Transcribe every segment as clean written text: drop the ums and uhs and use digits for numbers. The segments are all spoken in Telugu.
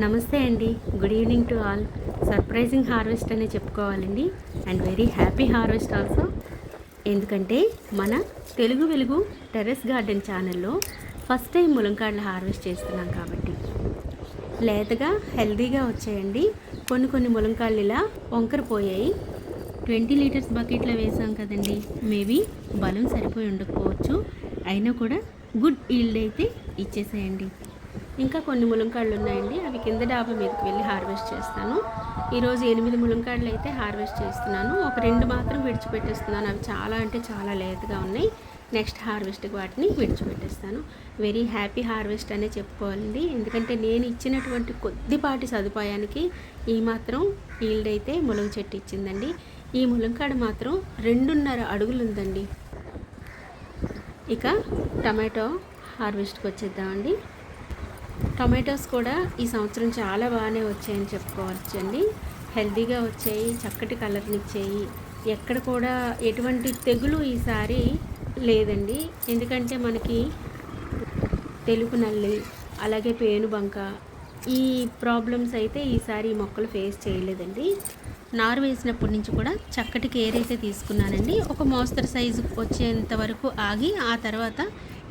నమస్తే అండి. Good evening to all. Surprising harvest అనే చెప్పుకోవాలండి. And very happy harvest also. ఎందుకంటే మన తెలుగు వెలుగు టెర్రస్ గార్డెన్ ఛానల్లో ఫస్ట్ టైం ములంకాడలు హార్వెస్ట్ చేస్తున్నాం కాబట్టి లేతగా హెల్తీగా వచ్చాయండి. కొన్ని ములంకాడలు ఇలా వంకర పోయాయి. 20 లీటర్స్ బకెట్లో వేసాం కదండి, మేబీ బలం సరిపోయి ఉండకపోవచ్చు. అయినా కూడా గుడ్ ఈల్డ్ అయితే ఇచ్చేసేయండి. ఇంకా కొన్ని ములంకాడలు ఉన్నాయండి, అవి కింద డాబా మీదకి వెళ్ళి హార్వెస్ట్ చేస్తాను. ఈరోజు 8 ములంకాడలు అయితే హార్వెస్ట్ చేస్తున్నాను. ఒక 2 మాత్రం విడిచిపెట్టేస్తున్నాను. అవి చాలా అంటే చాలా లేతగా ఉన్నాయి. నెక్స్ట్ హార్వెస్ట్కి వాటిని విడిచిపెట్టేస్తాను. వెరీ హ్యాపీ హార్వెస్ట్ అనే చెప్పుకోవాలండి. ఎందుకంటే నేను ఇచ్చినటువంటి కొద్దిపాటి సదుపాయానికి ఈ మాత్రం ఈల్డ్ అయితే ములగ చెట్టు ఇచ్చిందండి. ఈ ములంకాడ మాత్రం 2.5 అడుగులు ఉందండి. ఇక టమాటో హార్వెస్ట్కి వచ్చేద్దామండి. టొమాటోస్ కూడా ఈ సంవత్సరం చాలా బాగానే వచ్చాయని చెప్పుకోవచ్చండి. హెల్తీగా వచ్చాయి, చక్కటి కలర్ని ఇచ్చాయి. ఎక్కడ కూడా ఎటువంటి తెగులు ఈసారి లేదండి. ఎందుకంటే మనకి తెలుపు నల్లి, అలాగే పేనుబంక, ఈ ప్రాబ్లమ్స్ అయితే ఈసారి ఈ మొక్కలు ఫేస్ చేయలేదండి. నారు వేసినప్పటి నుంచి కూడా చక్కటి కేర్ అయితే తీసుకున్నానండి. ఒక మోస్తరు సైజు వచ్చేంత వరకు ఆగి ఆ తర్వాత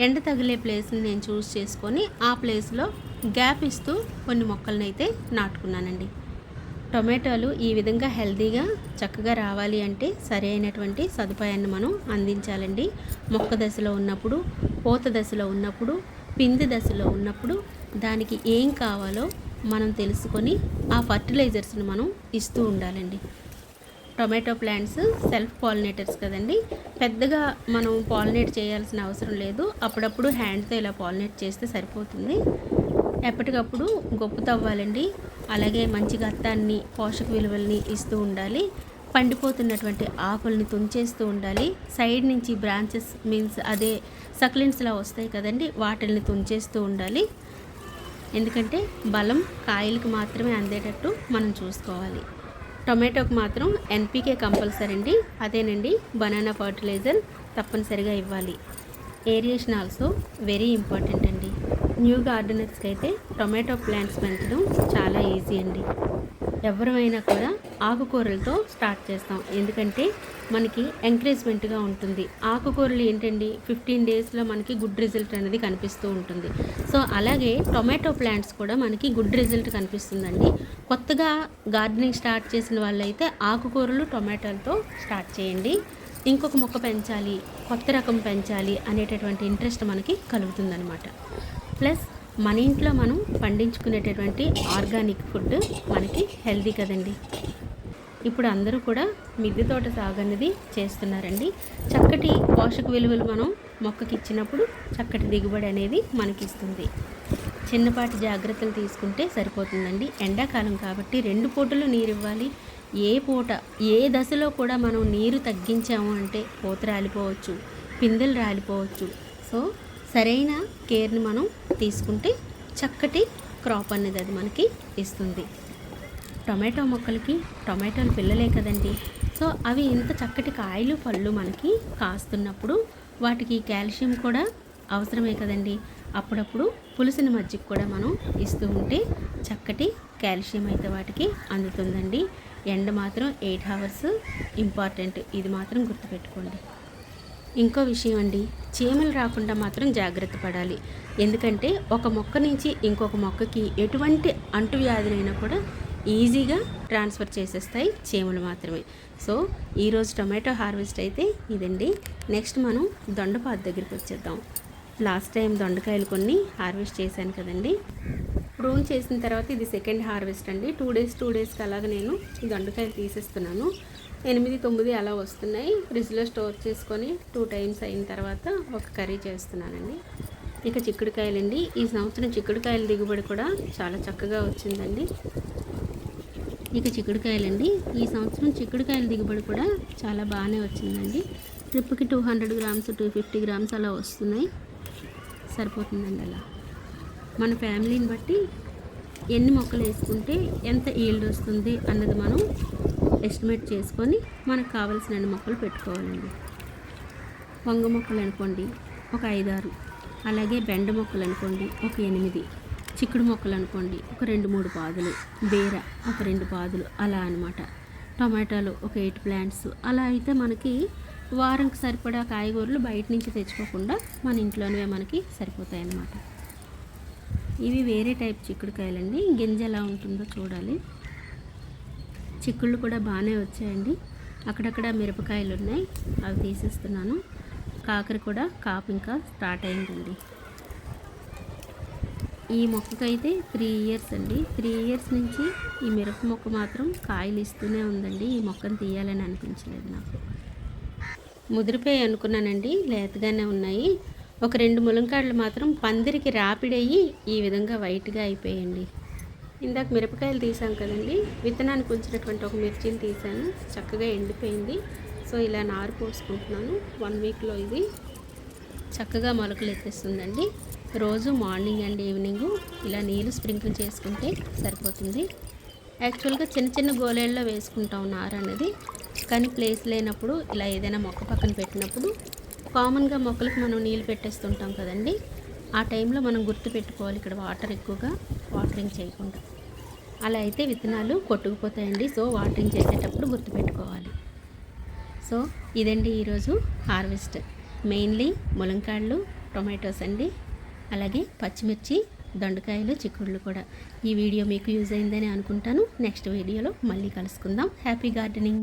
ఎండ తగిలే ప్లేస్ని నేను చూస్ చేసుకొని ఆ ప్లేస్లో గ్యాప్ ఇస్తూ కొన్ని మొక్కలను అయితే నాటుకున్నానండి. టొమాటోలు ఈ విధంగా హెల్తీగా చక్కగా రావాలి అంటే సరైనటువంటి సదుపాయాన్ని మనం అందించాలండి. మొక్క దశలో ఉన్నప్పుడు, పూత దశలో ఉన్నప్పుడు, పిండి దశలో ఉన్నప్పుడు దానికి ఏం కావాలో మనం తెలుసుకొని ఆ ఫర్టిలైజర్స్ని మనం ఇస్తూ ఉండాలండి. టొమాటో ప్లాంట్స్ సెల్ఫ్ పాలినేటర్స్ కదండి, పెద్దగా మనం పాలినేట్ చేయాల్సిన అవసరం లేదు. అప్పుడప్పుడు హ్యాండ్తో ఇలా పాలినేట్ చేస్తే సరిపోతుంది. ఎప్పటికప్పుడు గొప్పు తవ్వాలండి. అలాగే మంచి గత్తాన్ని, పోషక విలువల్ని ఇస్తూ ఉండాలి. పండిపోతున్నటువంటి ఆకుల్ని తుంచేస్తూ ఉండాలి. సైడ్ నుంచి బ్రాంచెస్ మీన్స్ అదే సక్లెంట్స్లా వస్తాయి కదండి, వాటిల్ని తుంచేస్తూ ఉండాలి. ఎందుకంటే బలం కాయలకు మాత్రమే అందేటట్టు మనం చూసుకోవాలి. టొమాటోకి మాత్రం ఎన్పికే కంపల్సరీ అండి. అదేనండి బనానా ఫర్టిలైజర్ తప్పనిసరిగా ఇవ్వాలి. ఏరియేషన్ ఆల్సో వెరీ ఇంపార్టెంట్ అండి. న్యూ గార్డెనర్స్కి అయితే టొమాటో ప్లాంట్స్ పెంచడం చాలా ఈజీ అండి. ఎవరైనా కూడా ఆకుకూరలతో స్టార్ట్ చేస్తాం, ఎందుకంటే మనకి ఎంకరేజ్మెంట్గా ఉంటుంది. ఆకుకూరలు ఏంటండి 15 డేస్లో మనకి గుడ్ రిజల్ట్ అనేది కనిపిస్తూ ఉంటుంది. సో అలాగే టొమాటో ప్లాంట్స్ కూడా మనకి గుడ్ రిజల్ట్ కనిపిస్తుందండి. కొత్తగా గార్డెనింగ్ స్టార్ట్ చేసిన వాళ్ళైతే ఆకుకూరలు టొమాటోలతో స్టార్ట్ చేయండి. ఇంకొక మొక్క పెంచాలి, కొత్త రకం పెంచాలి అనేటటువంటి ఇంట్రెస్ట్ మనకి కలుగుతుందనమాట. ప్లస్ మన ఇంట్లో మనం పండించుకునేటటువంటి ఆర్గానిక్ ఫుడ్ మనకి హెల్తీ కదండి. ఇప్పుడు అందరూ కూడా మిద్దె తోట సాగు అనేది చేస్తున్నారండి. చక్కటి పోషక విలువలు మనం మొక్కకి ఇచ్చినప్పుడు చక్కటి దిగుబడి అనేది మనకి ఇస్తుంది. చిన్నపాటి జాగ్రత్తలు తీసుకుంటే సరిపోతుందండి. ఎండాకాలం కాబట్టి 2 పూటలు నీరు ఇవ్వాలి. ఏ పూట ఏ దశలో కూడా మనం నీరు తగ్గించాము అంటే పూత రాలిపోవచ్చు, పిందెలు రాలిపోవచ్చు. సో సరైన కేర్ని మనం తీసుకుంటే చక్కటి క్రాప్ అనేది అది మనకి ఇస్తుంది. టొమాటో మొక్కలకి టొమాటోలు పిల్లలే కదండి. సో అవి ఇంత చక్కటి కాయలు పళ్ళు మనకి కాస్తున్నప్పుడు వాటికి కాల్షియం కూడా అవసరమే కదండి. అప్పుడప్పుడు పులుసుని మజ్జిగ కూడా మనం ఇస్తూ ఉంటే చక్కటి కాల్షియం అయితే వాటికి అందుతుందండి. ఎండ మాత్రం 8 అవర్స్ ఇంపార్టెంట్, ఇది మాత్రం గుర్తుపెట్టుకోండి. ఇంకో విషయం అండి, చీమలు రాకుండా మాత్రం జాగ్రత్త పడాలి. ఎందుకంటే ఒక మొక్క నుంచి ఇంకొక మొక్కకి ఎటువంటి అంటువ్యాధులైనా కూడా ఈజీగా ట్రాన్స్ఫర్ చేసేస్తాయి చీమలు మాత్రమే. సో ఈరోజు టొమాటో హార్వెస్ట్ అయితే ఇదండి. నెక్స్ట్ మనం దొండపాదు దగ్గరికి వచ్చేద్దాం. లాస్ట్ టైం దొండకాయలు కొన్ని హార్వెస్ట్ చేశాను కదండి. ప్రూన్ చేసిన తర్వాత ఇది సెకండ్ హార్వెస్ట్ అండి. 2 డేస్కి అలాగ నేను ఈ దొండకాయలు తీసేస్తున్నాను. 8, 9 అలా వస్తున్నాయి. ఫ్రిడ్జ్లో స్టోర్ చేసుకొని 2 టైమ్స్ అయిన తర్వాత ఒక కర్రీ చేస్తున్నానండి. ఇక చిక్కుడుకాయలండి. ఈ సంవత్సరం చిక్కుడుకాయల దిగుబడి కూడా చాలా చక్కగా వచ్చిందండి. ఇక చిక్కుడుకాయలండి, ఈ సంవత్సరం చిక్కుడుకాయల దిగుబడి కూడా చాలా బాగానే వచ్చిందండి. ట్రిప్కి 200 గ్రామ్స్ 250 గ్రామ్స్ అలా వస్తున్నాయి. సరిపోతుందండి. అలా మన ఫ్యామిలీని బట్టి ఎన్ని మొక్కలు వేసుకుంటే ఎంత ఈల్డ్ వస్తుంది అన్నది మనం ఎస్టిమేట్ చేసుకొని మనకు కావాల్సిన మొక్కలు పెట్టుకోవాలండి. వంగ మొక్కలు అనుకోండి ఒక 5-6, అలాగే బెండ మొక్కలు అనుకోండి ఒక 8, చిక్కుడు మొక్కలు అనుకోండి ఒక 2-3 పాదులు, బీర ఒక 2 పాదులు అలా అనమాట. టొమాటోలు ఒక 8 ప్లాంట్స్ అలా అయితే మనకి వారంకి సరిపడా కాయగూరలు బయట నుంచి తెచ్చుకోకుండా మన ఇంట్లోనే మనకి సరిపోతాయి అన్నమాట. ఇవి వేరే టైప్ చిక్కుడుకాయలండి, గింజ ఎలా ఉంటుందో చూడాలి. చిక్కుళ్ళు కూడా బాగానే వచ్చాయండి. అక్కడక్కడ మిరపకాయలు ఉన్నాయి, అవి తీసేస్తున్నాను. కాకర కూడా కాపు ఇంకా స్టార్ట్ అయిందండి. ఈ మొక్కకైతే 3 ఇయర్స్ అండి. 3 ఇయర్స్ నుంచి ఈ మిరప మొక్క మాత్రం కాయలు ఇస్తూనే ఉందండి. ఈ మొక్కను తీయాలని అనిపించలేదు నాకు. ముదిరిపోయి అనుకున్నానండి, లేతగానే ఉన్నాయి. ఒక 2 ములంకాడలు మాత్రం పందిరికి రాపిడయ్యి ఈ విధంగా వైట్గా అయిపోయాయండి. ఇందాక మిరపకాయలు తీసాం కదండి, విత్తనానికి ఉంచినటువంటి ఒక మిర్చిని తీసాను, చక్కగా ఎండిపోయింది. సో ఇలా నారు పోసుకుంటున్నాను. 1 వీక్లో ఇది చక్కగా మొలకలు ఎత్తేస్తుందండి. రోజు మార్నింగ్ అండ్ ఈవినింగ్ ఇలా నీళ్ళు స్ప్రింకిల్ చేసుకుంటే సరిపోతుంది. యాక్చువల్గా చిన్న చిన్న గోళేళ్ళలో వేసుకుంటాం నారు అనేది, కానీ ప్లేస్ లేనప్పుడు ఇలా ఏదైనా మొక్క పక్కన పెట్టినప్పుడు కామన్గా మొక్కలకు మనం నీళ్ళు పెట్టేస్తుంటాం కదండి, ఆ టైంలో మనం గుర్తు పెట్టుకోవాలి ఇక్కడ వాటర్ ఎక్కువగా వాటరింగ్ చేయకుండా. అలా అయితే విత్తనాలు కొట్టుకుపోతాయండి. సో వాటరింగ్ చేసేటప్పుడు గుర్తుపెట్టుకోవాలి. సో ఇదండి ఈరోజు హార్వెస్ట్. మెయిన్లీ ములంకాళ్ళు, టొమాటోస్ అండి, అలాగే పచ్చిమిర్చి, దొండకాయలు, చిక్కుళ్ళు కూడా. ఈ వీడియో మీకు యూజ్ అయిందని అనుకుంటాను. నెక్స్ట్ వీడియోలో మళ్ళీ కలుసుకుందాం. Happy gardening.